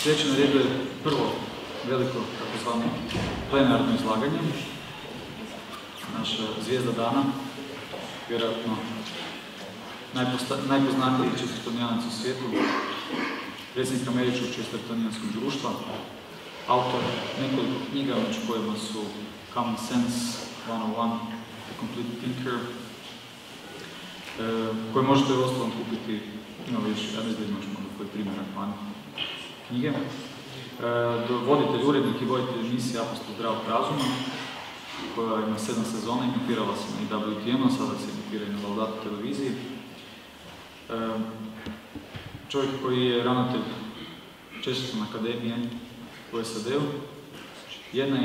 Sljedeće na redu je prvo veliko takozvano plenarno izlaganje. Naša zvijezda dana, vjerojatno najpoznatiji Chestertonijanac u svijetu, predsjednik Američkog Chestertonijskog društva, autor nekoliko knjiga, među kojima su Common Sense 101, The Complete Thinker, koje možete u ostalom kupiti, ima još, ja ne znam možda koji primjerak van knjige. Voditelj, urednik i voditelj emisije Apostol zdravog razuma, koja ima 7 sezona, emitirala se na WTM-u, sada se emitira i na Laudatu televiziji. Čovjek koji je ravnatelj Chesterton akademije u SAD-u. Jedna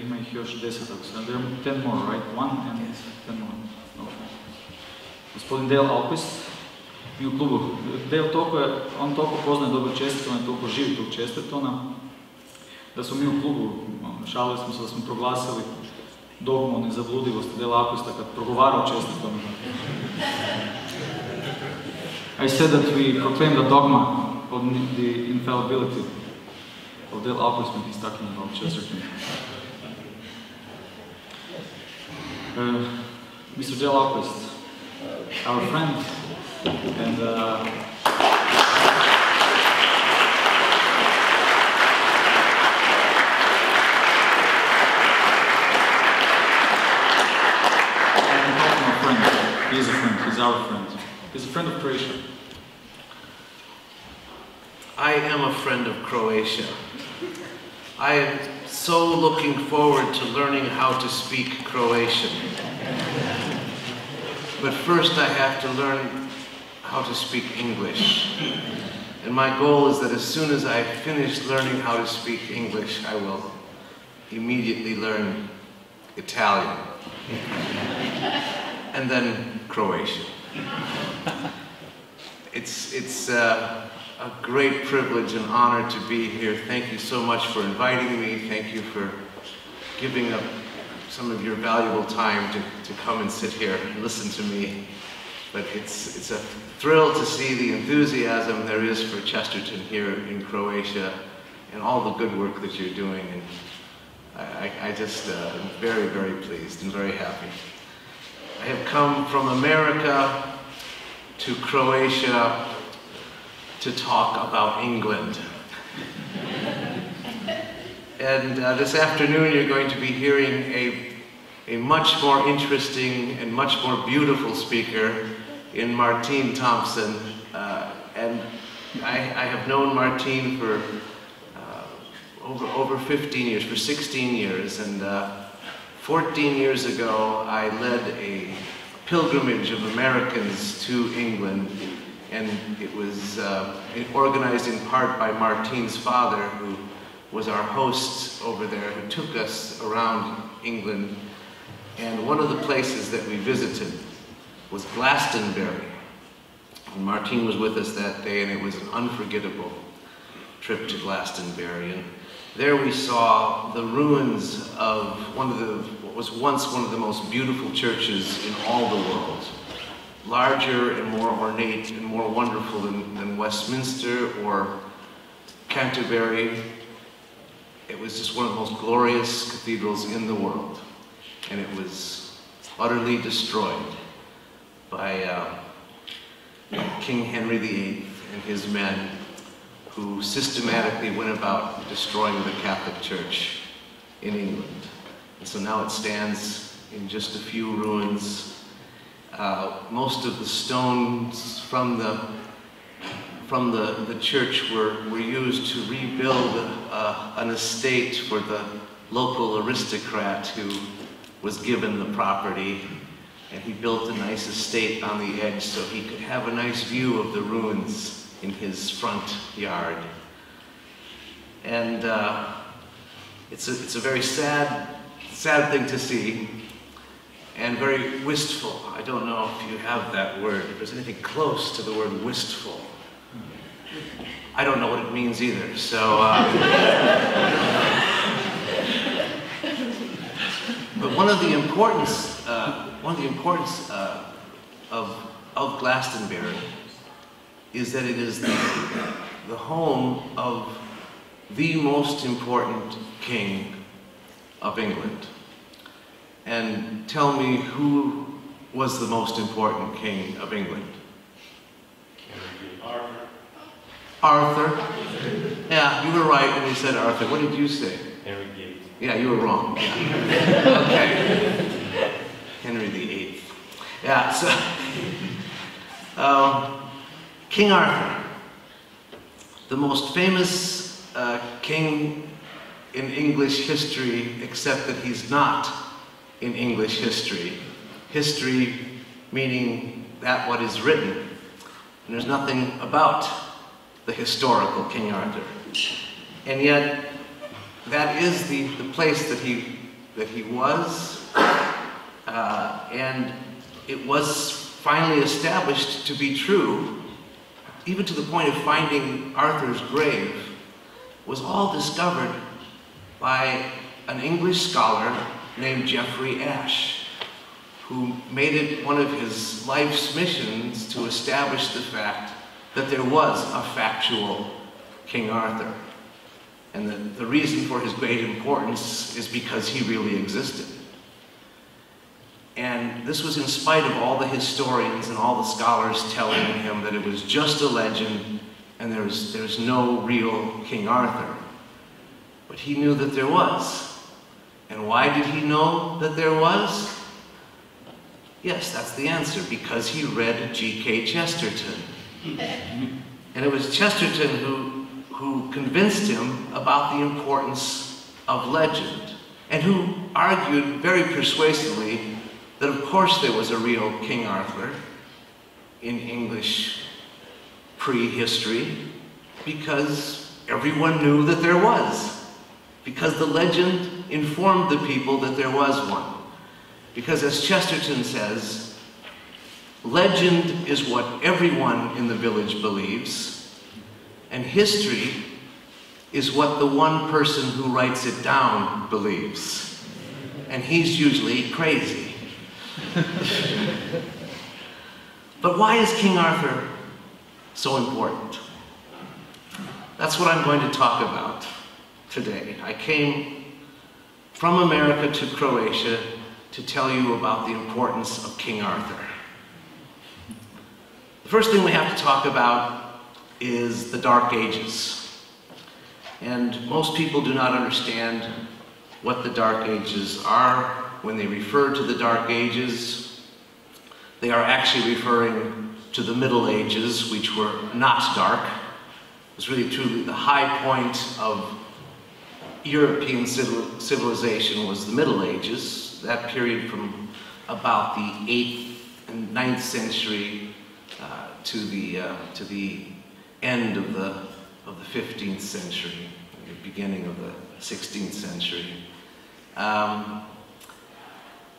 ima ih još 10, ako se nadam. 10 more, right? 1 and 10 more. Okay. Gospodin Dale Ahlquist. Mi u klubu, Dale on toliko poznaje dobro Chestertona i toliko živi tog Chestertona, da smo mi u klubu, šalili smo se da smo proglasili dogmu o nezabludivosti Dale Ahlquista kad progovarao Chestertonu. I said that we proclaim the dogma of the infallibility of Dale Ahlquist when he's talking about Chesterton. Mr. Dale Ahlquist, our friend, and he's a friend, he's our friend. He's a friend of Croatia. I am a friend of Croatia. I am so looking forward to learning how to speak Croatian. But first I have to learn how to speak English. And my goal is that as soon as I finish learning how to speak English, I will immediately learn Italian. And then Croatian. It's a great privilege and honor to be here. Thank you so much for inviting me. Thank you for giving up some of your valuable time to come and sit here and listen to me. But it's a thrill to see the enthusiasm there is for Chesterton here in Croatia and all the good work that you're doing. And I just am very, very pleased and very happy. I have come from America to Croatia to talk about England. And this afternoon you're going to be hearing a much more interesting and much more beautiful speaker in Martine Thompson. And I have known Martine for over 15 years, for 16 years. And 14 years ago, I led a pilgrimage of Americans to England, and it was organized in part by Martine's father, who was our host over there, who took us around England. And one of the places that we visited was Glastonbury. And Martine was with us that day, and it was an unforgettable trip to Glastonbury. And there we saw the ruins of what was once one of the most beautiful churches in all the world. Larger and more ornate and more wonderful than Westminster or Canterbury. It was just one of the most glorious cathedrals in the world. And it was utterly destroyed by King Henry VIII and his men, who systematically went about destroying the Catholic Church in England. And so now it stands in just a few ruins. Most of the stones from the church were used to rebuild an estate for the local aristocrat who was given the property. And he built a nice estate on the edge so he could have a nice view of the ruins in his front yard. And it's a very sad thing to see, and very wistful. I don't know if you have that word, if there's anything close to the word wistful. I don't know what it means either, so... But one of the importance of Glastonbury is that it is the home of the most important king of England. And tell me, who was the most important king of England? Arthur? Yeah, you were right when you said Arthur. What did you say? Henry VIII. Yeah, you were wrong. Yeah. Okay. Henry VIII. Yeah, so King Arthur, the most famous king in English history, except that he's not in English history. History meaning that what is written. And there's nothing about the historical King Arthur. And yet, that is the place that he was, and it was finally established to be true, even to the point of finding Arthur's grave, was all discovered by an English scholar named Geoffrey Ashe, who made it one of his life's missions to establish the fact that there was a factual King Arthur. And the reason for his great importance is because he really existed. And this was in spite of all the historians and all the scholars telling him that it was just a legend and there's no real King Arthur. But he knew that there was. And why did he know that there was? Yes, that's the answer, because he read G.K. Chesterton. And it was Chesterton who convinced him about the importance of legend, and who argued very persuasively that of course there was a real King Arthur in English prehistory, because everyone knew that there was, because the legend informed the people that there was one. Because as Chesterton says, legend is what everyone in the village believes, and history is what the one person who writes it down believes. And he's usually crazy. But why is King Arthur so important? That's what I'm going to talk about today. I came from America to Croatia to tell you about the importance of King Arthur. The first thing we have to talk about is the Dark Ages. And most people do not understand what the Dark Ages are. When they refer to the Dark Ages, they are actually referring to the Middle Ages, which were not dark. It was really truly the high point of European civilization was the Middle Ages. That period from about the 8th and 9th century to the end of the 15th century, the beginning of the 16th century.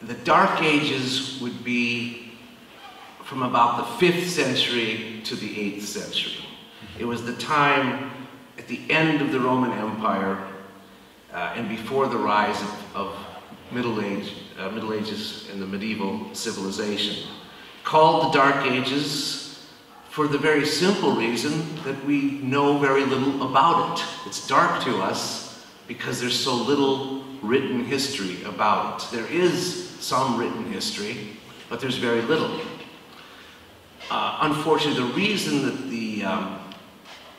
The Dark Ages would be from about the 5th century to the 8th century. It was the time at the end of the Roman Empire and before the rise of Middle Ages and the medieval civilization. Called the Dark Ages for the very simple reason that we know very little about it. It's dark to us because there's so little written history about it. There is some written history, but there's very little. Unfortunately, the reason that the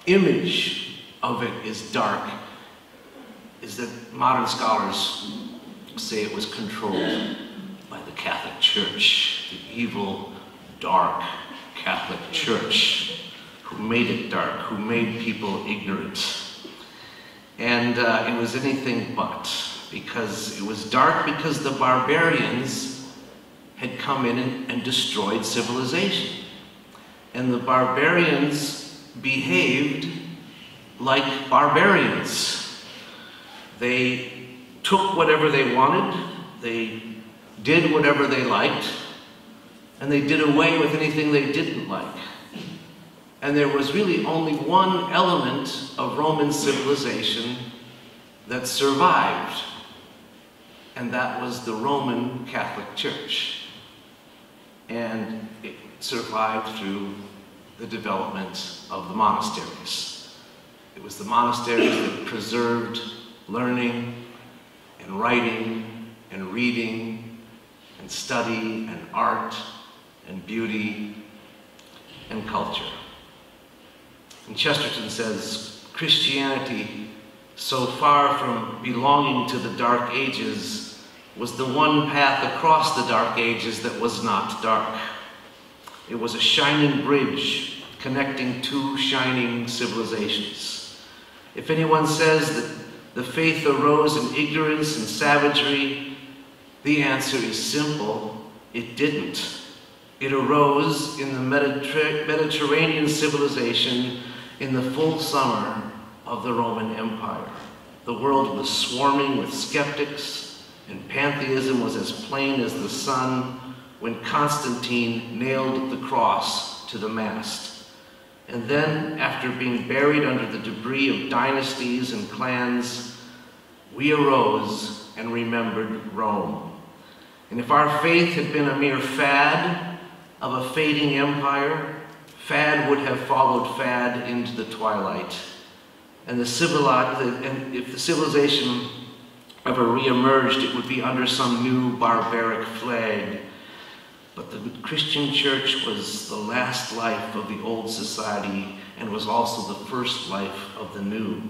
image of it is dark is that modern scholars say it was controlled by the Catholic Church, the evil, dark Catholic Church, who made it dark, who made people ignorant. And it was anything but, because it was dark because the barbarians had come in and destroyed civilization. And the barbarians behaved like barbarians. They took whatever they wanted, they did whatever they liked, and they did away with anything they didn't like. And there was really only one element of Roman civilization that survived, and that was the Roman Catholic Church. And it survived through the development of the monasteries. It was the monasteries that preserved learning and writing and reading and study and art and beauty and culture. And Chesterton says, Christianity, so far from belonging to the Dark Ages, was the one path across the Dark Ages that was not dark. It was a shining bridge connecting two shining civilizations. If anyone says that the faith arose in ignorance and savagery, the answer is simple: it didn't. It arose in the Mediterranean civilization in the full summer of the Roman Empire. The world was swarming with skeptics, and pantheism was as plain as the sun when Constantine nailed the cross to the mast. And then, after being buried under the debris of dynasties and clans, we arose and remembered Rome. And if our faith had been a mere fad of a fading empire, fad would have followed fad into the twilight. And if the civilization ever re-emerged, it would be under some new barbaric flag. But the Christian church was the last life of the old society and was also the first life of the new.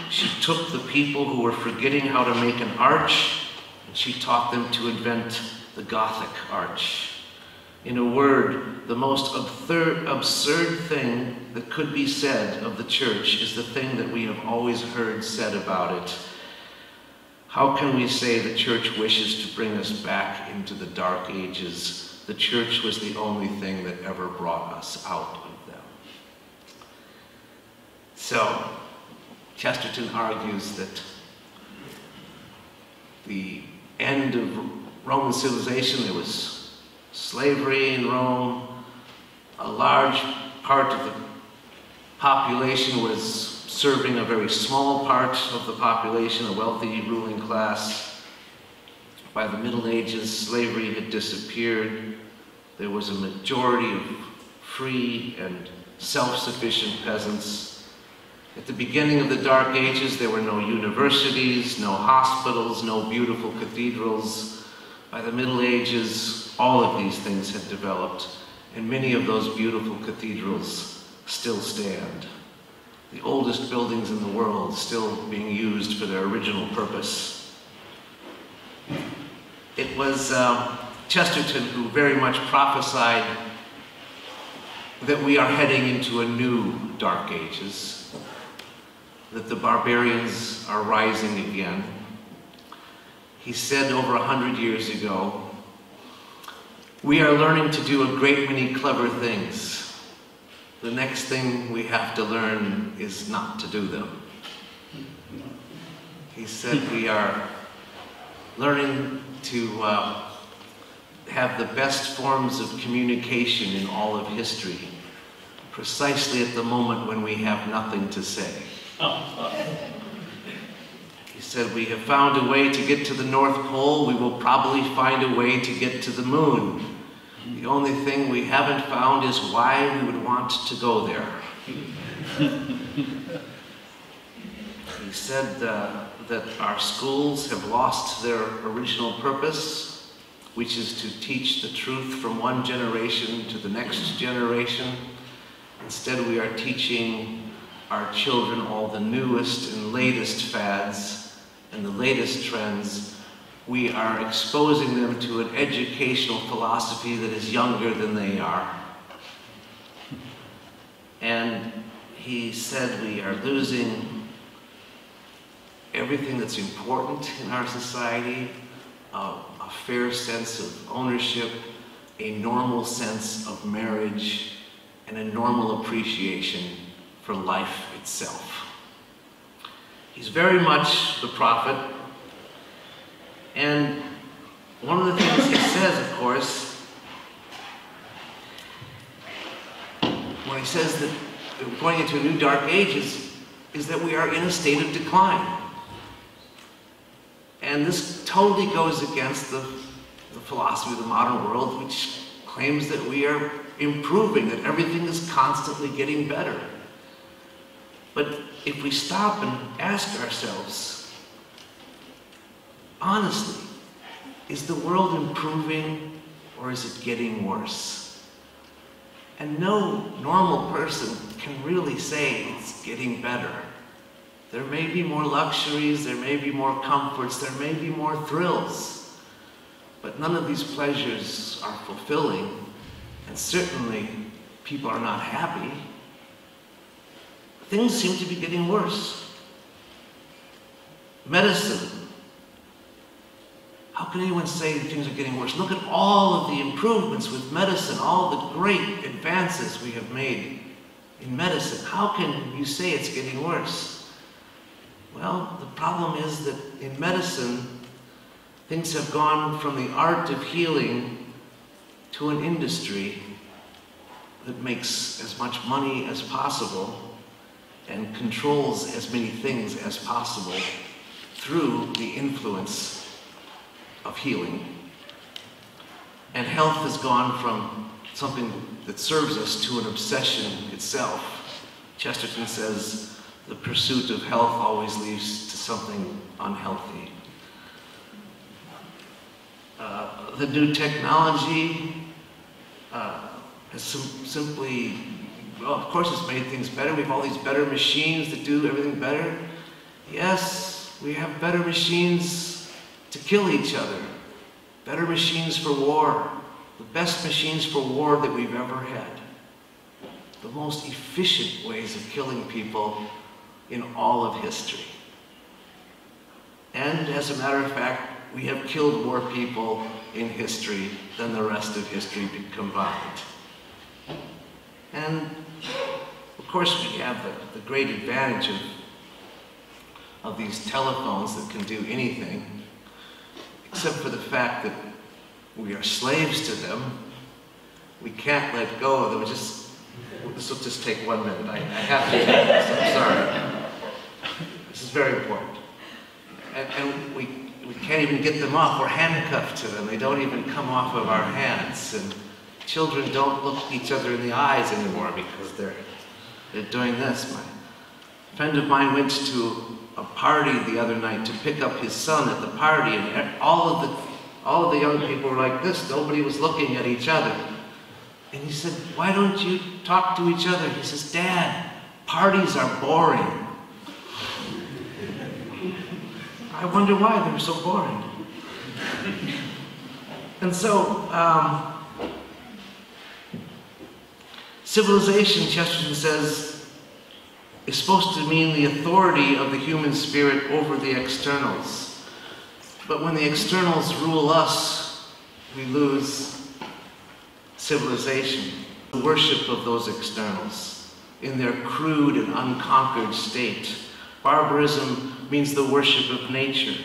She took the people who were forgetting how to make an arch, and she taught them to invent the Gothic arch. In a word, the most absurd thing that could be said of the church is the thing that we have always heard said about it. How can we say the church wishes to bring us back into the Dark Ages? The church was the only thing that ever brought us out of them. So, Chesterton argues that the end of Roman civilization, there was slavery in Rome. A large part of the population was serving a very small part of the population, a wealthy ruling class. By the Middle Ages, slavery had disappeared. There was a majority of free and self-sufficient peasants. At the beginning of the Dark Ages, there were no universities, no hospitals, no beautiful cathedrals. By the Middle Ages, all of these things had developed, and many of those beautiful cathedrals still stand. The oldest buildings in the world still being used for their original purpose. It was Chesterton who very much prophesied that we are heading into a new Dark Ages, that the barbarians are rising again. He said over 100 years ago, "We are learning to do a great many clever things. The next thing we have to learn is not to do them." He said we are learning to have the best forms of communication in all of history, precisely at the moment when we have nothing to say. He said, "We have found a way to get to the North Pole. We will probably find a way to get to the moon. The only thing we haven't found is why we would want to go there." He said that our schools have lost their original purpose, which is to teach the truth from one generation to the next generation. Instead, we are teaching our children all the newest and latest fads and the latest trends. We are exposing them to an educational philosophy that is younger than they are. And he said we are losing everything that's important in our society, a fair sense of ownership, a normal sense of marriage, and a normal appreciation for life itself. He's very much the prophet. And one of the things he says, of course, when he says that we're going into a new Dark Ages, is that we are in a state of decline. And this totally goes against the philosophy of the modern world, which claims that we are improving, that everything is constantly getting better. But if we stop and ask ourselves, honestly, is the world improving or is it getting worse? And no normal person can really say it's getting better. There may be more luxuries, there may be more comforts, there may be more thrills, but none of these pleasures are fulfilling, and certainly people are not happy. Things seem to be getting worse. Medicine. How can anyone say that things are getting worse? Look at all of the improvements with medicine, all the great advances we have made in medicine. How can you say it's getting worse? Well, the problem is that in medicine, things have gone from the art of healing to an industry that makes as much money as possible and controls as many things as possible through the influence of healing. And health has gone from something that serves us to an obsession itself. Chesterton says, the pursuit of health always leads to something unhealthy. The new technology has simply, well, of course it's made things better. We have all these better machines that do everything better. Yes, we have better machines to kill each other. Better machines for war. The best machines for war that we've ever had. The most efficient ways of killing people in all of history. And as a matter of fact, we have killed more people in history than the rest of history combined. And of course we have the great advantage of these telephones that can do anything, except for the fact that we are slaves to them. We can't let go of them. This will just take 1 minute. I have to do this. I'm sorry. This is very important. And we can't even get them off. We're handcuffed to them. They don't even come off of our hands. And children don't look each other in the eyes anymore because they're doing this. My friend of mine went to a party the other night to pick up his son at the party, and all of the young people were like this. Nobody was looking at each other. And he said, why don't you talk to each other? He says, Dad, parties are boring. I wonder why they're so boring. And so, civilization, Chesterton says, is supposed to mean the authority of the human spirit over the externals. But when the externals rule us, we lose civilization, the worship of those externals in their crude and unconquered state. Barbarism means the worship of nature.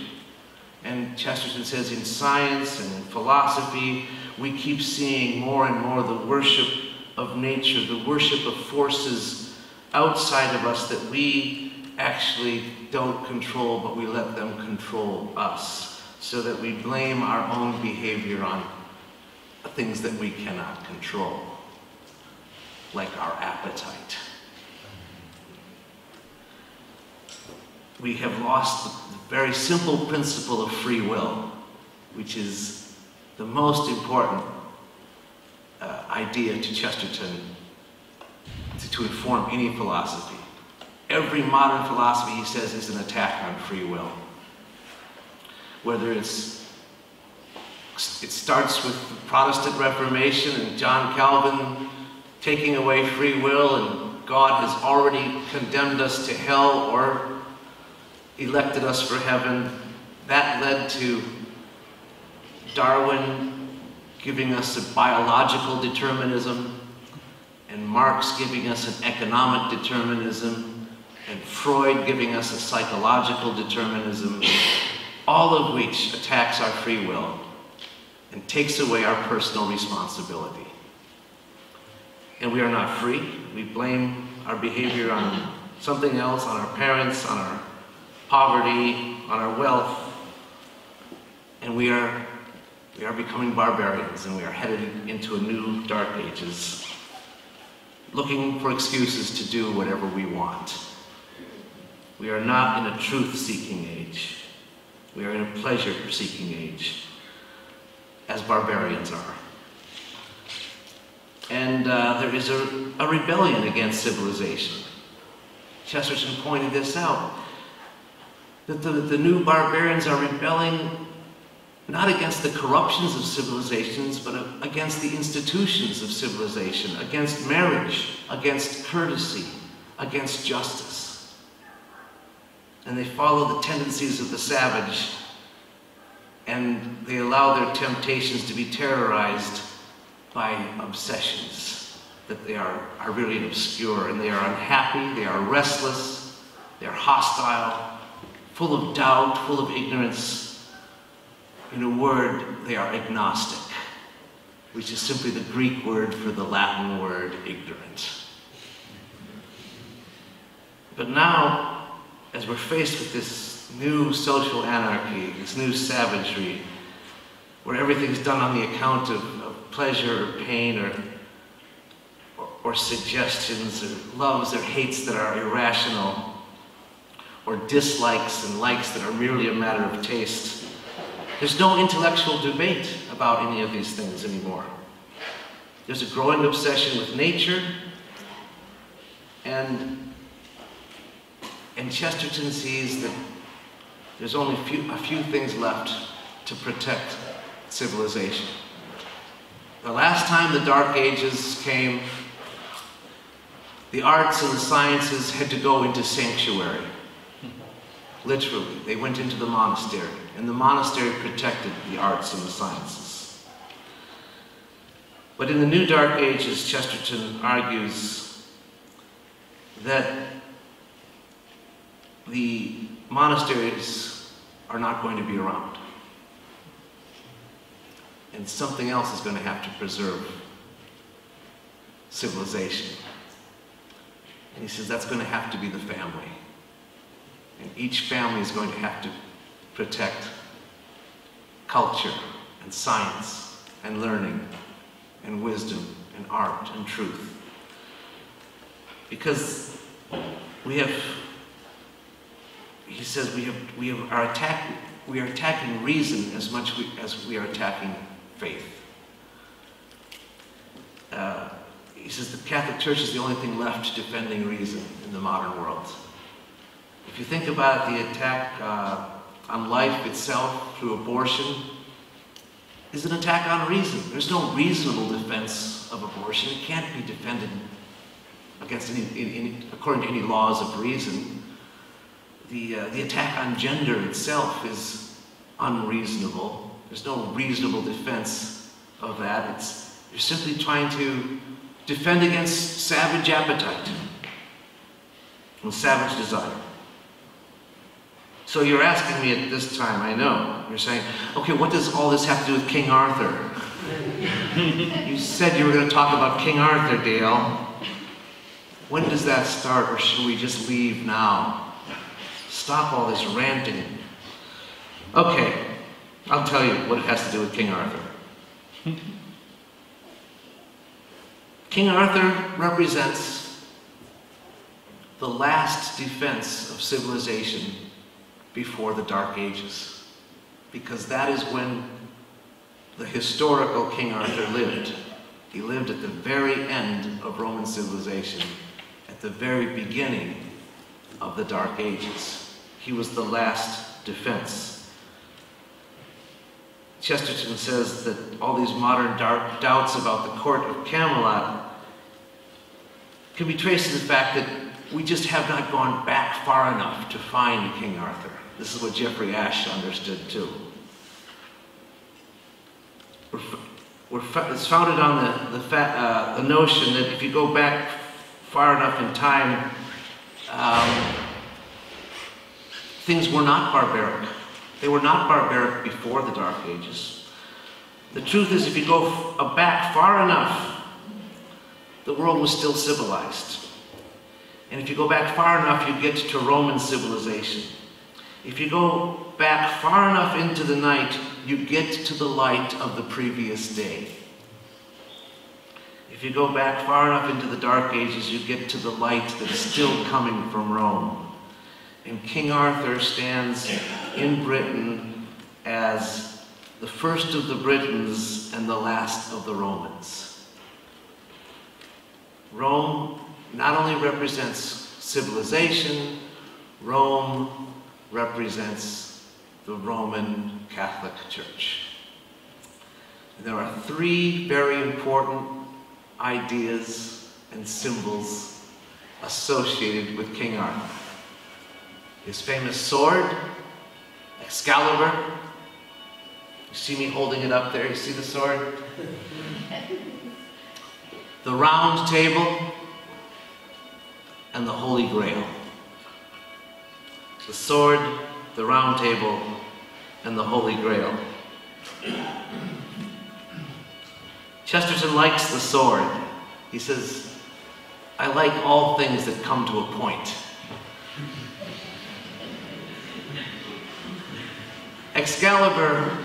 And Chesterton says in science and in philosophy, we keep seeing more and more the worship of nature, the worship of forces outside of us that we actually don't control, but we let them control us, so that we blame our own behavior on things that we cannot control, like our appetite. We have lost the very simple principle of free will, which is the most important idea to Chesterton to inform any philosophy. Every modern philosophy, he says, is an attack on free will. Whether it starts with the Protestant Reformation and John Calvin taking away free will, and God has already condemned us to hell or elected us for heaven. That led to Darwin giving us a biological determinism, and Marx giving us an economic determinism, and Freud giving us a psychological determinism, all of which attacks our free will and takes away our personal responsibility. And we are not free. We blame our behavior on something else, on our parents, on our poverty, on our wealth, and we are becoming barbarians, and we are headed into a new dark ages, looking for excuses to do whatever we want. We are not in a truth-seeking age. We are in a pleasure-seeking age, as barbarians are. And there is a rebellion against civilization. Chesterton pointed this out, that the new barbarians are rebelling not against the corruptions of civilizations, but against the institutions of civilization, against marriage, against courtesy, against justice. And they follow the tendencies of the savage, and they allow their temptations to be terrorized by obsessions that they are really obscure, and they are unhappy, they are restless, they are hostile, full of doubt, full of ignorance. In a word, they are agnostic, which is simply the Greek word for the Latin word ignorant. But now, as we're faced with this new social anarchy, this new savagery, where everything's done on the account of pleasure or pain or suggestions or loves or hates that are irrational, or dislikes and likes that are merely a matter of taste, there's no intellectual debate about any of these things anymore. There's a growing obsession with nature, and Chesterton sees that there's only a few things left to protect civilization. The last time the Dark Ages came, the arts and the sciences had to go into sanctuary. Literally, they went into the monastery, and the monastery protected the arts and the sciences. But in the new Dark Ages, Chesterton argues that the monasteries are not going to be around, and something else is going to have to preserve civilization. And he says that's going to have to be the family. And each family is going to have to protect culture and science and learning and wisdom and art and truth. Because he says we are attacking reason as much as we are attacking faith. He says the Catholic Church is the only thing left defending reason in the modern world. If you think about the attack on life itself through abortion, is an attack on reason. There's no reasonable defense of abortion. It can't be defended against according to any laws of reason. The attack on gender itself is unreasonable. There's no reasonable defense of that. You're simply trying to defend against savage appetite and savage desire. So you're asking me at this time, I know, you're saying, okay, what does all this have to do with King Arthur? You said you were going to talk about King Arthur, Dale. When does that start, or should we just leave now? Stop all this ranting. Okay, I'll tell you what it has to do with King Arthur. King Arthur represents the last defense of civilization before the Dark Ages, because that is when the historical King Arthur lived. He lived at the very end of Roman civilization, at the very beginning of the Dark Ages. He was the last defense. Chesterton says that all these modern doubts about the court of Camelot can be traced to the fact that we just have not gone back far enough to find King Arthur. This is what Jeffrey Ashe understood too. It's founded on the notion that if you go back far enough in time, things were not barbaric. They were not barbaric before the Dark Ages. The truth is, if you go back far enough, the world was still civilized. And if you go back far enough, you get to Roman civilization. If you go back far enough into the night, you get to the light of the previous day. If you go back far enough into the Dark Ages, you get to the light that is still coming from Rome. And King Arthur stands in Britain as the first of the Britons and the last of the Romans. Rome not only represents civilization, Rome represents the Roman Catholic Church. And there are three very important ideas and symbols associated with King Arthur. His famous sword, Excalibur. You see me holding it up there, you see the sword? The round table and the Holy Grail. The sword, the round table, and the Holy Grail. Chesterton likes the sword. He says, I like all things that come to a point. Excalibur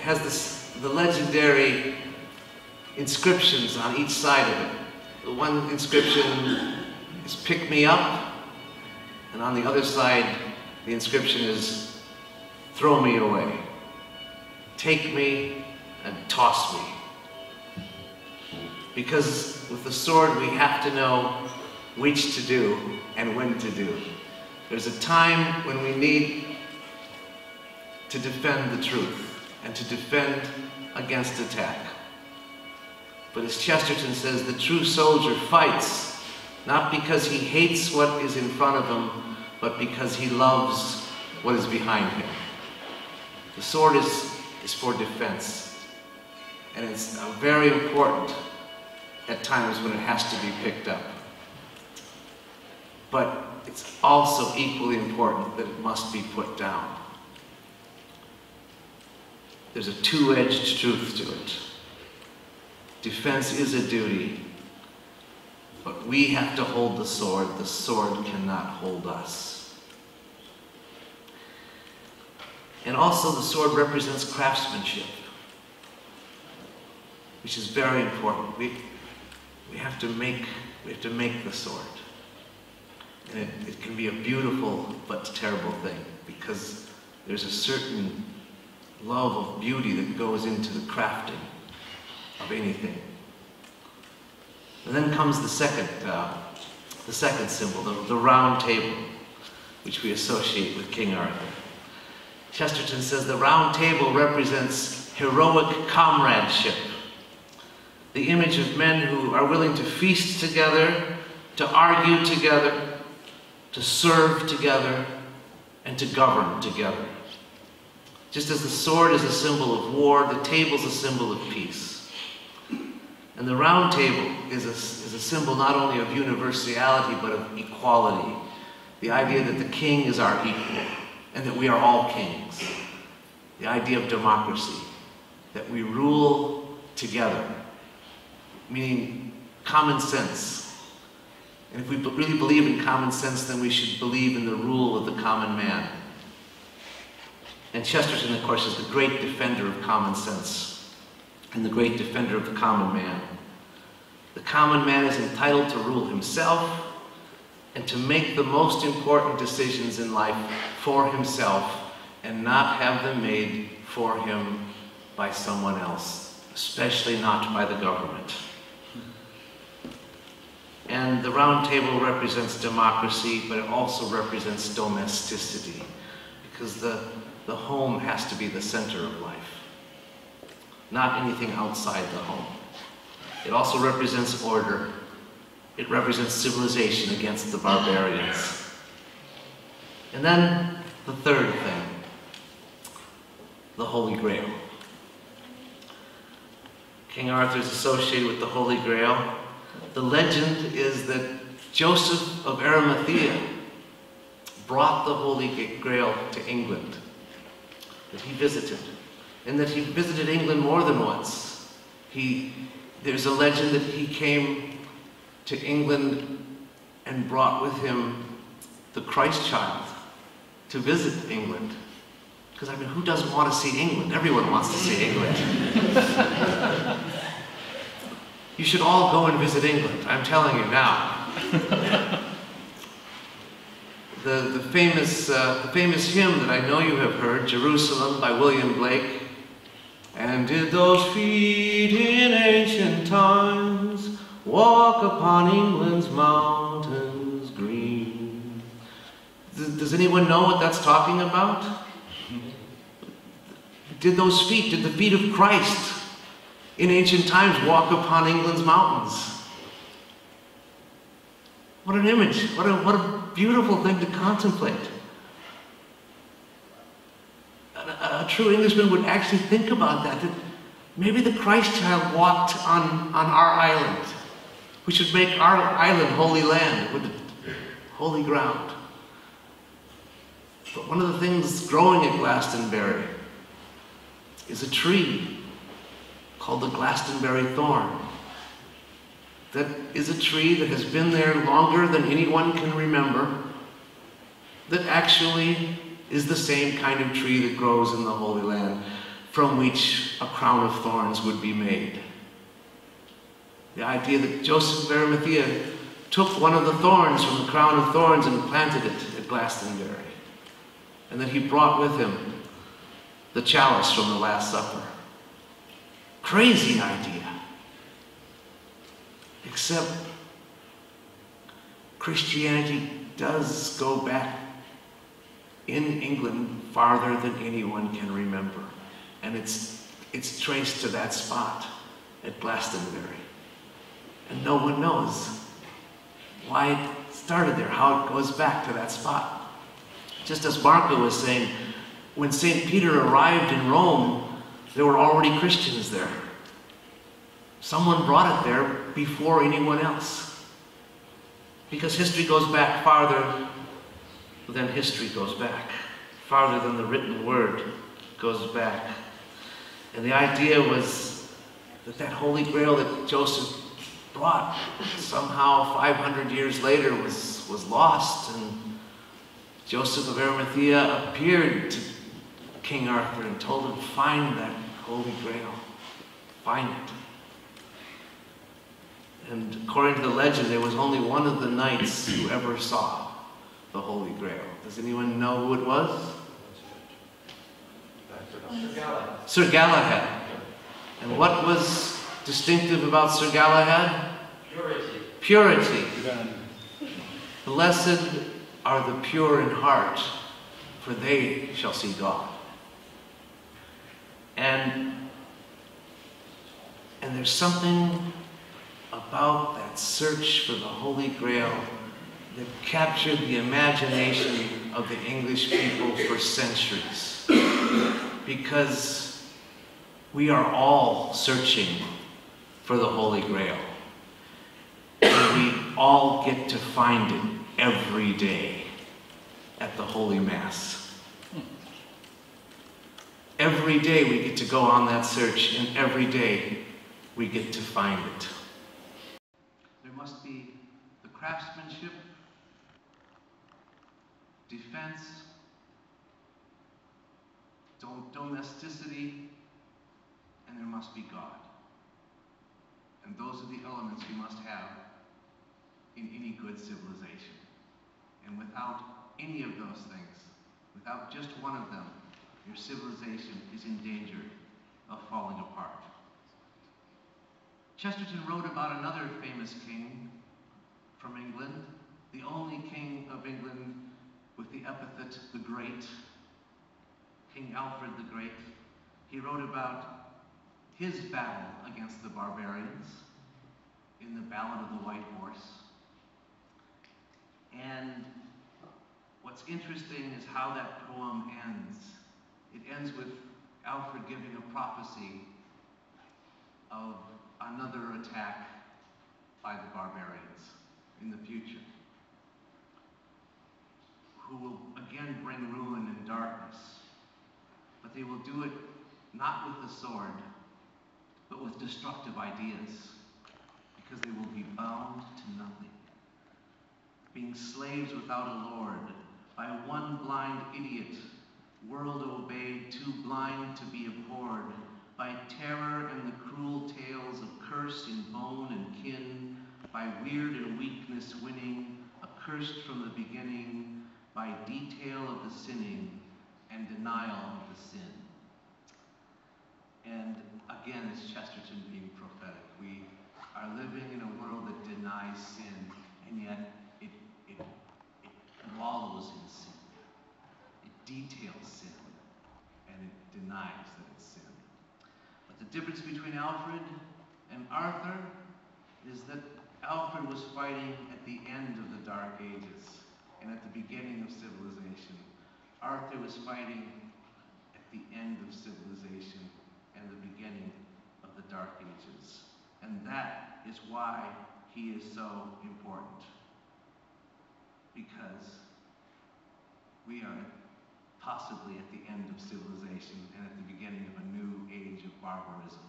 has the legendary inscriptions on each side of it. The one inscription is "Pick me up," and on the other side, the inscription is "Throw me away." Take me and toss me. Because with the sword, we have to know which to do and when to do. There's a time when we need to defend the truth and to defend against attack. But as Chesterton says, the true soldier fights not because he hates what is in front of him, but because he loves what is behind him. The sword is for defense, and it's very important at times when it has to be picked up. But it's also equally important that it must be put down. There's a two-edged truth to it. Defense is a duty, but we have to hold the sword. The sword cannot hold us. And also the sword represents craftsmanship, which is very important. We have to make the sword. And it can be a beautiful but terrible thing, because there's a certain love of beauty that goes into the crafting of anything. And then comes the second symbol, the round table, which we associate with King Arthur. Chesterton says the round table represents heroic comradeship, the image of men who are willing to feast together, to argue together, to serve together, and to govern together. Just as the sword is a symbol of war, the table is a symbol of peace. And the round table is a symbol not only of universality, but of equality. The idea that the king is our equal, and that we are all kings. The idea of democracy, that we rule together, meaning common sense. And if we really believe in common sense, then we should believe in the rule of the common man. And Chesterton, of course, is the great defender of common sense and the great defender of the common man. The common man is entitled to rule himself and to make the most important decisions in life for himself and not have them made for him by someone else, especially not by the government. And the round table represents democracy, but it also represents domesticity, because the home has to be the center of life, not anything outside the home. It also represents order. It represents civilization against the barbarians. And then the third thing, the Holy Grail. King Arthur is associated with the Holy Grail. The legend is that Joseph of Arimathea brought the Holy Grail to England, that he visited, and that he visited England more than once. There's a legend that he came to England and brought with him the Christ child to visit England. Because, I mean, who doesn't want to see England? Everyone wants to see England. You should all go and visit England, I'm telling you now. the famous hymn that I know you have heard, Jerusalem by William Blake. And did those feet in ancient times walk upon England's mountains green? Does anyone know what that's talking about? Did those feet, did the feet of Christ in ancient times walk upon England's mountains? What an image, what a beautiful thing to contemplate. A true Englishman would actually think about that maybe the Christ child walked on our island. We should make our island holy land, with holy ground. But one of the things growing at Glastonbury is a tree called the Glastonbury thorn. That is a tree that has been there longer than anyone can remember, that actually is the same kind of tree that grows in the Holy Land, from which a crown of thorns would be made. The idea that Joseph of Arimathea took one of the thorns from the crown of thorns and planted it at Glastonbury, and that he brought with him the chalice from the Last Supper. Crazy idea. Except Christianity does go back in England farther than anyone can remember. And it's traced to that spot at Glastonbury. And no one knows why it started there, how it goes back to that spot. Just as Marco was saying, when St. Peter arrived in Rome, there were already Christians there. Someone brought it there before anyone else. Because history goes back farther than history goes back. Farther than the written word goes back. And the idea was that that Holy Grail that Joseph brought somehow 500 years later was lost. And Joseph of Arimathea appeared to King Arthur and told him, find that Holy Grail. Find it. And according to the legend, there was only one of the knights who ever saw the Holy Grail. Does anyone know who it was? Sir Galahad. Sir Galahad. And what was distinctive about Sir Galahad? Purity. Purity. Blessed are the pure in heart, for they shall see God. And there's something about that search for the Holy Grail that captured the imagination of the English people for centuries. Because we are all searching for the Holy Grail. And we all get to find it every day at the Holy Mass. Every day we get to go on that search, and every day we get to find it. There must be the craftsmanship, defense, domesticity, and there must be God. And those are the elements you must have in any good civilization. And without any of those things, without just one of them, your civilization is in danger of falling apart. Chesterton wrote about another famous king from England, the only king of England with the epithet the Great, King Alfred the Great. He wrote about his battle against the barbarians in the Ballad of the White Horse. And what's interesting is how that poem ends. It ends with Alfred giving a prophecy of another attack by the barbarians in the future, who will again bring ruin and darkness. But they will do it not with the sword, but with destructive ideas, because they will be bound to nothing, being slaves without a lord, by one blind idiot, world obeyed, too blind to be abhorred, by terror and the cruel tales of curse in bone and kin, by weird and weakness winning, accursed from the beginning, by detail of the sinning and denial of the sin. And again, it's Chesterton being prophetic. We are living in a world that denies sin, and yet it wallows in sin. It details sin, and it denies that it's sin. But the difference between Alfred and Arthur is that Alfred was fighting at the end of the Dark Ages and at the beginning of civilization. Arthur was fighting at the end of civilization and the beginning of the Dark Ages. And that is why he is so important. Because we are possibly at the end of civilization and at the beginning of a new age of barbarism.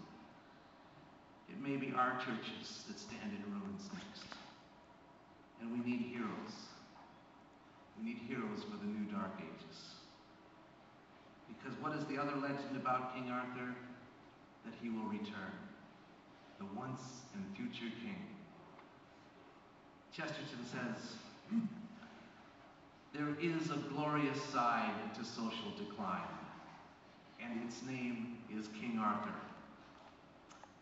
It may be our churches that stand in ruins next. And we need heroes. We need heroes for the new Dark Ages. Because what is the other legend about King Arthur? That he will return, the once and future king. Chesterton says, there is a glorious side to social decline, and its name is King Arthur.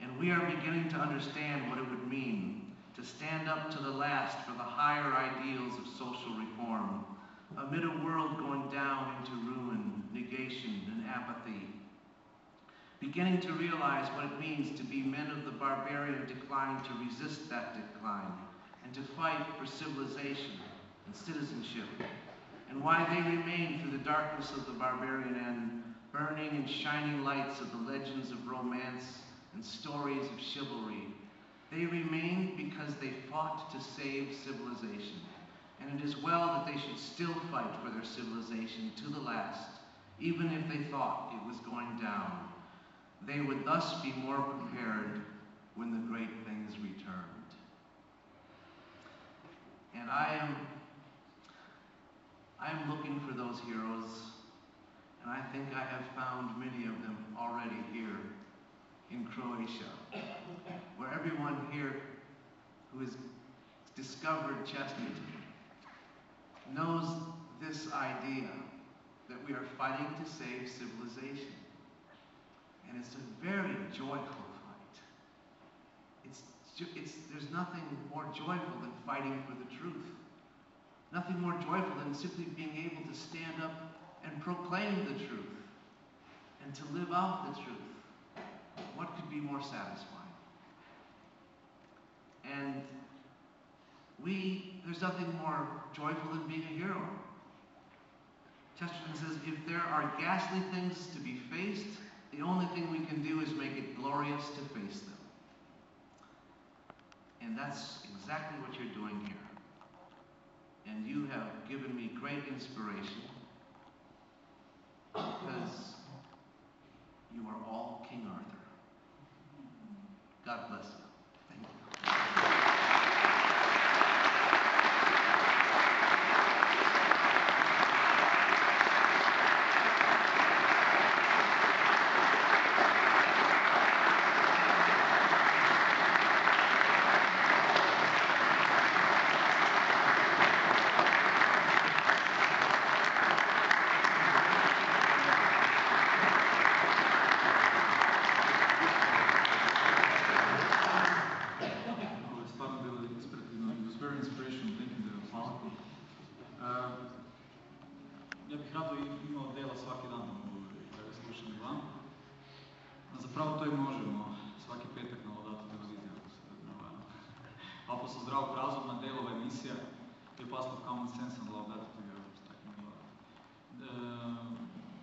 And we are beginning to understand what it would mean to stand up to the last for the higher ideals of social reform, amid a world going down into ruin, negation, and apathy. Beginning to realize what it means to be men of the barbarian decline, to resist that decline, and to fight for civilization and citizenship, and why they remain through the darkness of the barbarian end, burning and shining lights of the legends of romance and stories of chivalry. They remain because they fought to save civilization, and it is well that they should still fight for their civilization to the last, even if they thought it was going down. They would thus be more prepared when the great things returned. And I am looking for those heroes, and I think I have found many of them already here in Croatia, where everyone here who has discovered Chesterton knows this idea that we are fighting to save civilization. And it's a very joyful fight. There's nothing more joyful than fighting for the truth. Nothing more joyful than simply being able to stand up and proclaim the truth and to live out the truth. What could be more satisfying? And there's nothing more joyful than being a hero. Chesterton says, if there are ghastly things to be faced, the only thing we can do is make it glorious to face them. And that's exactly what you're doing here. And you have given me great inspiration because you are all King Arthur. God bless you. Thank you. Ja bih rado imao Dela svaki dan da ga slušam van. A zapravo to i možemo svaki petak na Laudate televiziji. Apostle zdravog razuma, Daleova emisija je Path of Common Sense na Laudate televiziji.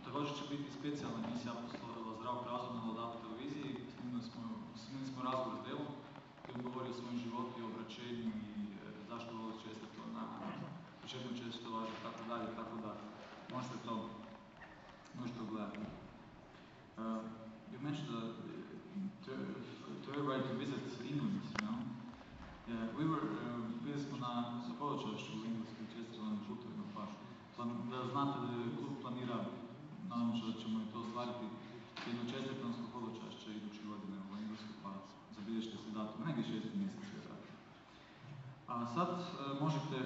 Također će biti specijalna emisija Apostola zdravog razuma na Laudate televiziji. Snimili smo razgovor s Delom koji govori o svojim životu i obraćenju i zašto voli Chestertona, po čemu Chesterton važi, tako dalje. Možete to gledati. You mentioned to everybody to visit England, you know. Bili smo na hodočašću u engleskom Chestertonovom putovima, pa da znate da je klub planira, nadam se da ćemo i to ostvariti, jedno Chestertonsko hodočašće iduće godine u engleskom, pa zabilježite se datum, negdje 6. mjesec vjerojatno. A sad možete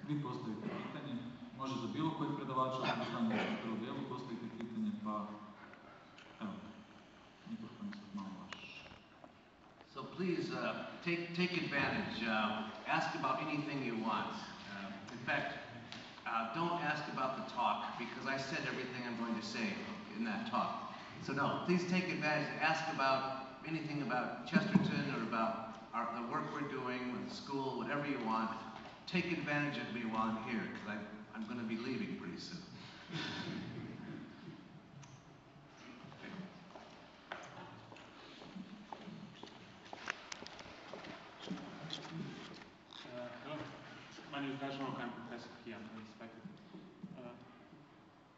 vi postaviti pitanje, može za bilo kojeg predavača da je prvo djelu, postavite pitanje, pa evo, mikrofon je sad malo vaš. So please take advantage, ask about anything you want. In fact, don't ask about the talk, because I said everything I'm going to say in that talk. So no, please take advantage, ask about anything about Chesterton or about the work we're doing with the school, whatever you want. Take advantage of me while I'm here, because I'm going to be leaving pretty soon. Hello, my name is Dale Ahlquist. I'm professor here. I'm respected.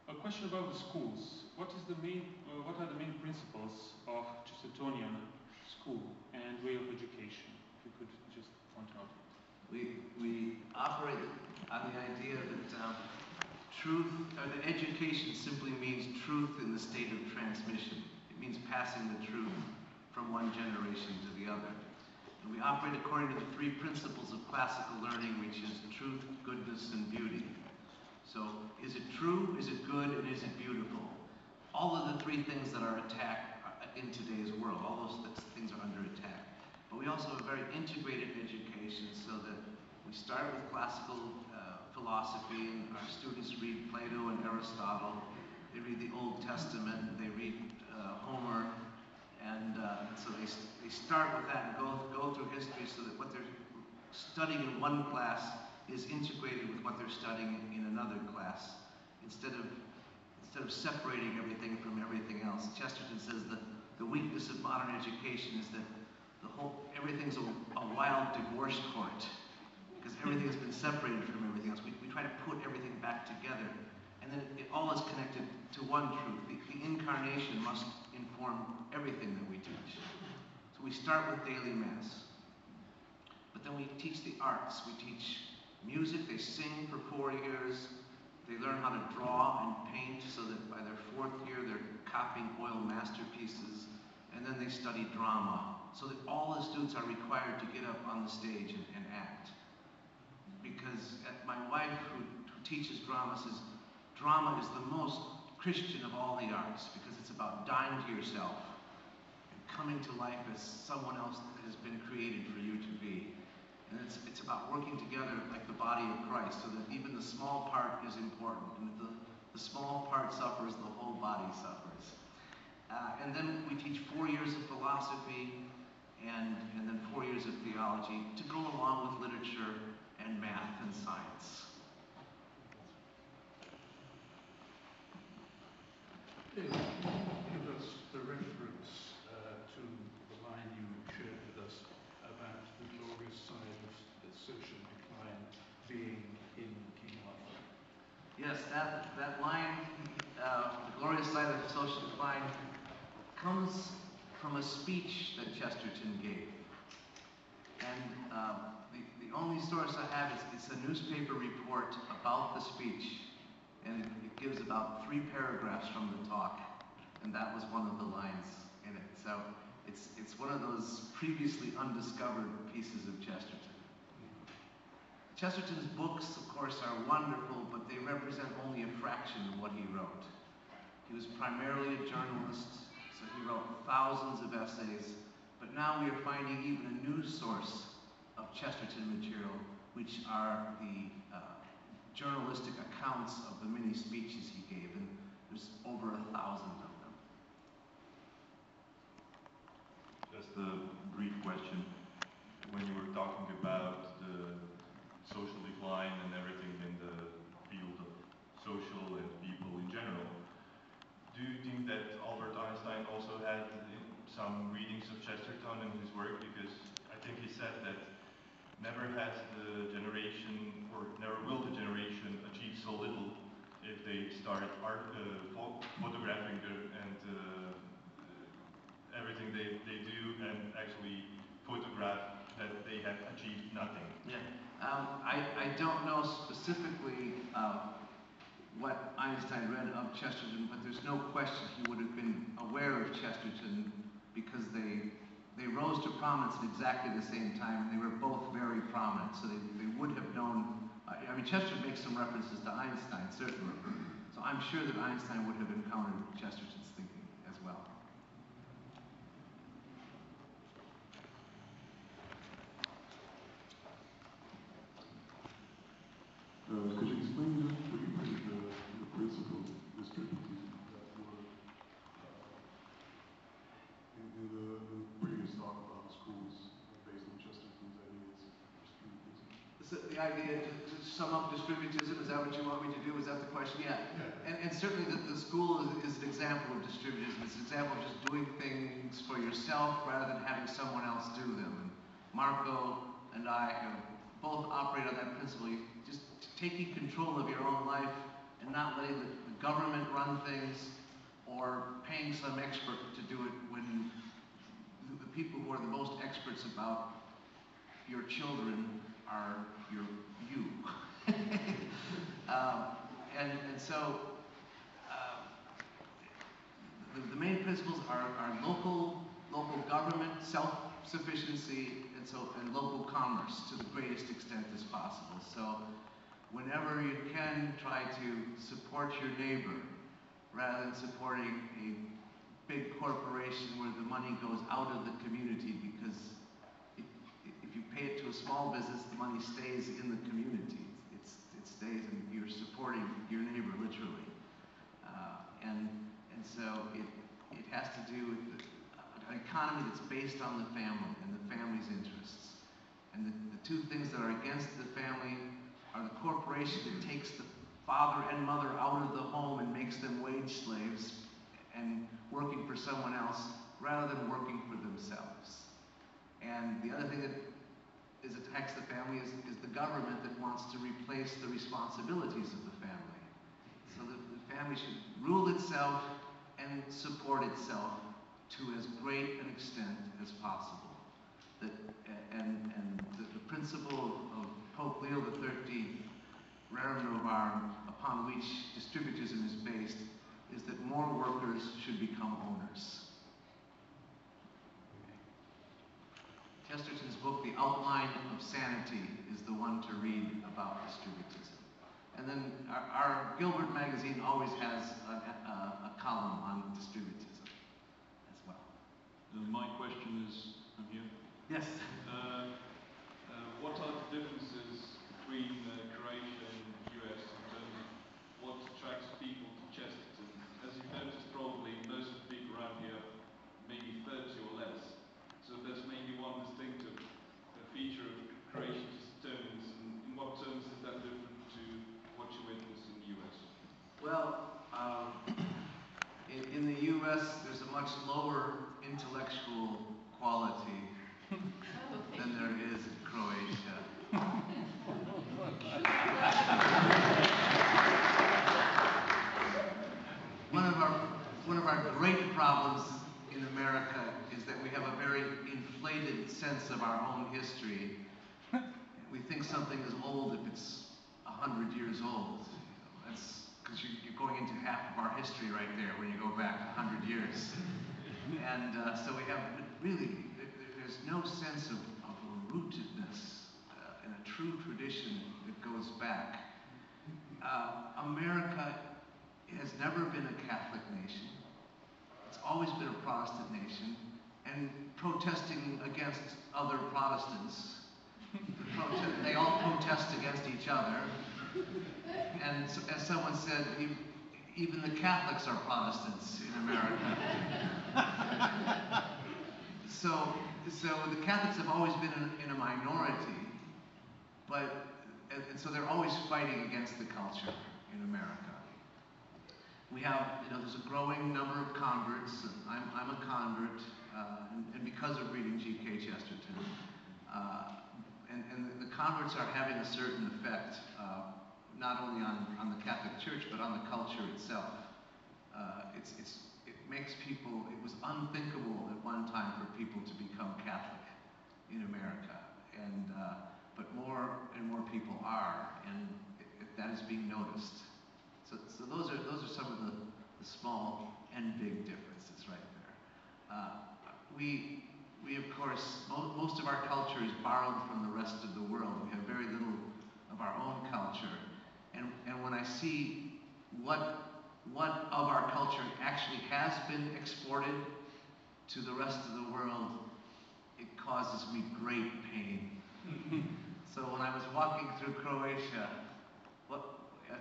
A question about the schools. What are the main principles of Chestertonian school and way of education? If you could just point out. We operate on the idea that truth, or that education simply means truth in the state of transmission. It means passing the truth from one generation to the other. And we operate according to the three principles of classical learning, which is truth, goodness, and beauty. So, is it true, is it good, and is it beautiful? All of the three things that are attacked in today's world, all those things are under attack. But we also have a very integrated education, so that we start with classical philosophy, and our students read Plato and Aristotle. They read the Old Testament, they read Homer, and so they start with that and go through history, so that what they're studying in one class is integrated with what they're studying in another class, instead of separating everything from everything else. Chesterton says that the weakness of modern education is that everything's a wild divorce court, because everything has been separated from everything else. We try to put everything back together, and then it all is connected to one truth. The incarnation must inform everything that we teach. So we start with daily mass, but then we teach the arts. We teach music. They sing for 4 years. They learn how to draw and paint, so that by their 4th year they're copying oil masterpieces. And then they study drama, so that all the students are required to get up on the stage and act. Because my wife, who teaches drama, says drama is the most Christian of all the arts, because it's about dying to yourself and coming to life as someone else that has been created for you to be. And it's about working together like the body of Christ, so that even the small part is important. And if the small part suffers, the whole body suffers. And then we teach 4 years of philosophy and then 4 years of theology to go along with literature and math and science. Give us the reference to the line you shared with us about the glorious side of social decline being in King Arthur. Yes, that line, the glorious side of social decline, comes from a speech that Chesterton gave. And the only source I have is it's a newspaper report about the speech. And it gives about 3 paragraphs from the talk. And that was one of the lines in it. So it's one of those previously undiscovered pieces of Chesterton. Chesterton's books, of course, are wonderful, but they represent only a fraction of what he wrote. He was primarily a journalist, so he wrote thousands of essays, but now we are finding even a new source of Chesterton material, which are the journalistic accounts of the many speeches he gave, and there's over 1,000 of them. Just a brief question. When you were talking about the social decline and everything in the field of social and people in general, do you think that Albert Einstein also had some readings of Chesterton in his work? Because I think he said that never has the generation, or never will the generation, achieve so little if they start photographing and everything they do, and actually photograph that they have achieved nothing. Yeah, I don't know specifically what Einstein read of Chesterton, but there's no question he would have been aware of Chesterton, because they rose to prominence at exactly the same time, and they were both very prominent, so they would have known I mean, Chesterton makes some references to Einstein, certainly. So I'm sure that Einstein would have encountered Chesterton's thinking as well. Could you explain just briefly the principle of distributism that were in the previous talk about schools based on Chesterton's ideas of distributism? So the idea to sum up distributism, is that what you want me to do? Is that the question? Yeah. And certainly the school is an example of distributism. It's an example of just doing things for yourself rather than having someone else do them. And Marco and I both operate on that principle. Just taking control of your own life and not letting the government run things or paying some expert to do it when the people who are the most experts about your children are you. And so the main principles are local government, self-sufficiency, and local commerce to the greatest extent as possible. So whenever you can, try to support your neighbor rather than supporting a big corporation where the money goes out of the community, because if you pay it to a small business, the money stays in the community. It stays, and you're supporting your neighbor literally. And so it has to do with an economy that's based on the family and the family's interests. And the two things that are against the family are the corporation that takes the father and mother out of the home and makes them wage slaves and working for someone else rather than working for themselves. And the other thing that attacks the family is the government that wants to replace the responsibilities of the family. So the family should rule itself and support itself to as great an extent as possible. And the principle of Pope Leo XIII, Rerum Novarum, upon which distributism is based, is that more workers should become owners. Chesterton's book, The Outline of Sanity, is the one to read about distributism. And then our Gilbert magazine always has a column on distributism as well. My question is, here. Yes. What are the differences between Croatia and the US in terms of what attracts people to Chesterton? As you've noticed, probably most of the people around here maybe 30 or less. So that's maybe one distinctive feature of Croatian Chestertonians. And in what terms is that different to what you witness in the US? Well, in the US, there's a much lower intellectual quality than there is in Croatia. One of our great problems in America is that we have a very inflated sense of our own history. We think something is old if it's 100 years old. That's because you're going into half of our history right there when you go back 100 years. And so we have really, there's no sense of rootedness in a true tradition that goes back. America has never been a Catholic nation. It's always been a Protestant nation, and protesting against other Protestants. They all protest against each other. And as someone said, even the Catholics are Protestants in America. So the Catholics have always been in a minority, and so they're always fighting against the culture in America. We have, there's a growing number of converts. I'm a convert, and because of reading G.K. Chesterton, and the converts are having a certain effect, not only on the Catholic Church, but on the culture itself. It makes people, it was unthinkable at one time for people to become Catholic in America, but more and more people are, and that is being noticed. So those are some of the small and big differences right there. We of course, most of our culture is borrowed from the rest of the world. We have very little our own culture. And when I see what of our culture actually has been exported to the rest of the world, it causes me great pain. So when I was walking through Croatia,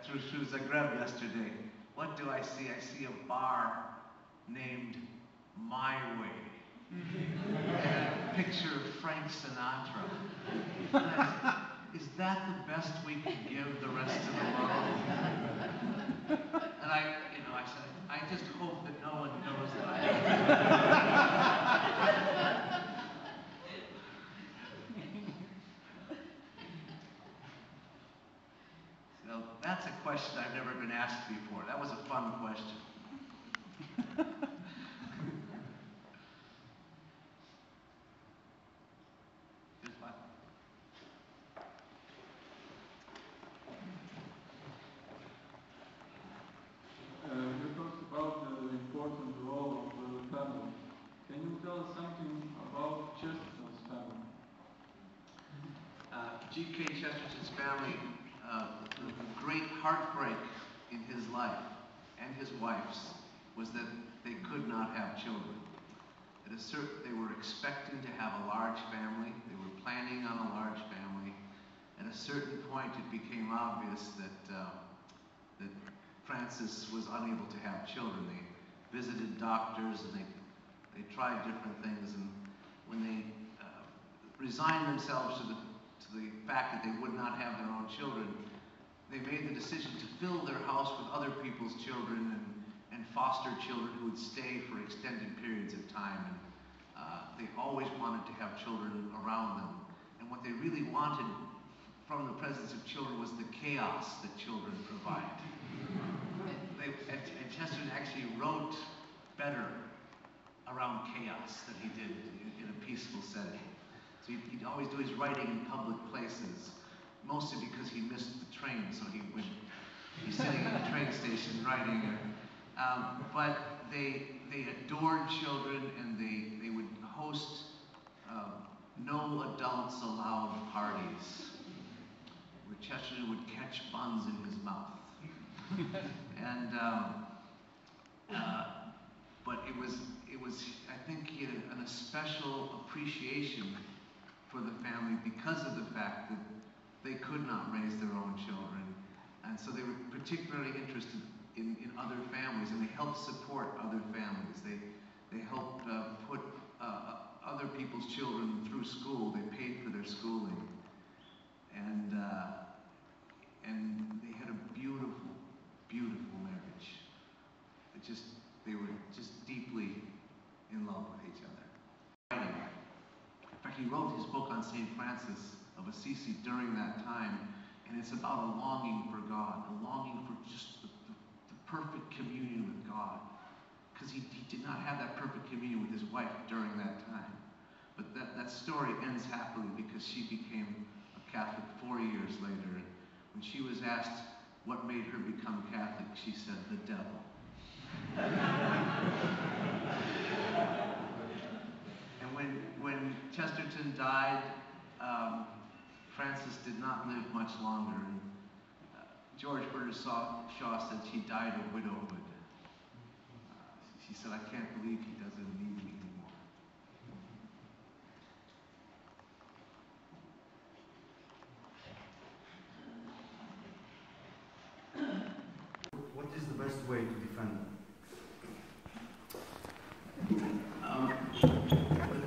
through Zagreb yesterday, what do I see? I see a bar named My Way. And a picture of Frank Sinatra. And I said, is that the best we can give the rest of the world? And I said, I just hope that no one knows that I am. So that's a question I've never been asked before. That was a fun question. You talked about the important role of the family. Can you tell us something about Chesterton's family? G.K. Chesterton's family, the great heartbreak in his life and his wife's was that they could not have children. They were expecting to have a large family. They were planning on a large family. At a certain point, it became obvious that Francis was unable to have children. They visited doctors and they tried different things, and when they resigned themselves to the fact that they would not have their own children, they made the decision to fill their house with other people's children and foster children who would stay for extended periods of time. And they always wanted to have children around them. And what they really wanted from the presence of children was the chaos that children provide. And Chesterton actually wrote better around chaos than he did in a peaceful setting. So he'd always do his writing in public places, mostly because he missed the train, so he would be sitting at the train station writing. But they adored children, and they would host no adults allowed parties, where Chesterton would catch buns in his mouth. And but it was I think he had an especial appreciation for the family because of the fact that they could not raise their own children, and so they were particularly interested in other families, and they helped support other families. They helped put other people's children through school. They paid for their schooling, and they had a beautiful, beautiful marriage. They were just deeply in love with each other. In fact, he wrote his book on St. Francis of Assisi during that time, and it's about a longing for God, a longing for just the perfect communion with God, because he did not have that perfect communion with his wife during that time. But that story ends happily because she became a Catholic 4 years later, and when she was asked what made her become Catholic, she said, the devil. And when Chesterton died, Francis did not live much longer. And George Bernard Shaw said she died of widowhood. She said, I can't believe he doesn't need me anymore. What is the best way to defend them?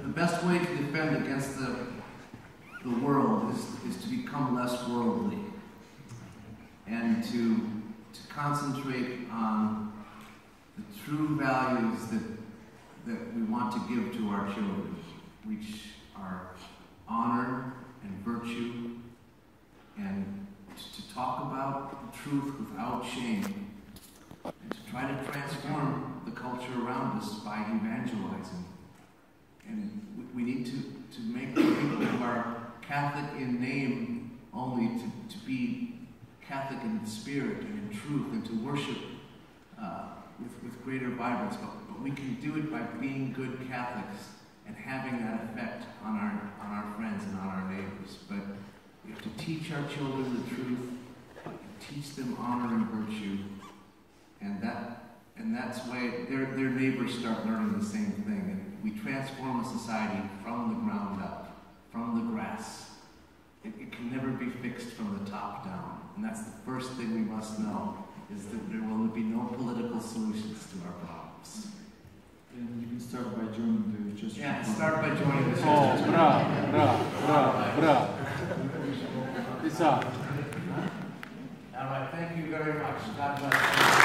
The best way to defend against the world is to become less worldly and to concentrate on the true values that we want to give to our children, which are honor and virtue, and to talk about the truth without shame, and to try to transform the culture around us by evangelizing. And we need to make the people who are Catholic in name only to be Catholic in spirit and in truth, and to worship with greater vibrance. But we can do it by being good Catholics and having that effect on our friends and on our neighbors. But We have to teach our children the truth, teach them honor and virtue, and that's why their neighbors start learning the same thing. And we transform a society from the ground up, from the grass. It can never be fixed from the top down. And that's the first thing we must know, is that there will be no political solutions to our problems. And you can start by joining the Chesterton. Yeah, start by joining the Oh, Chesterton. bravo. It's up. All right, thank you very much. God bless you.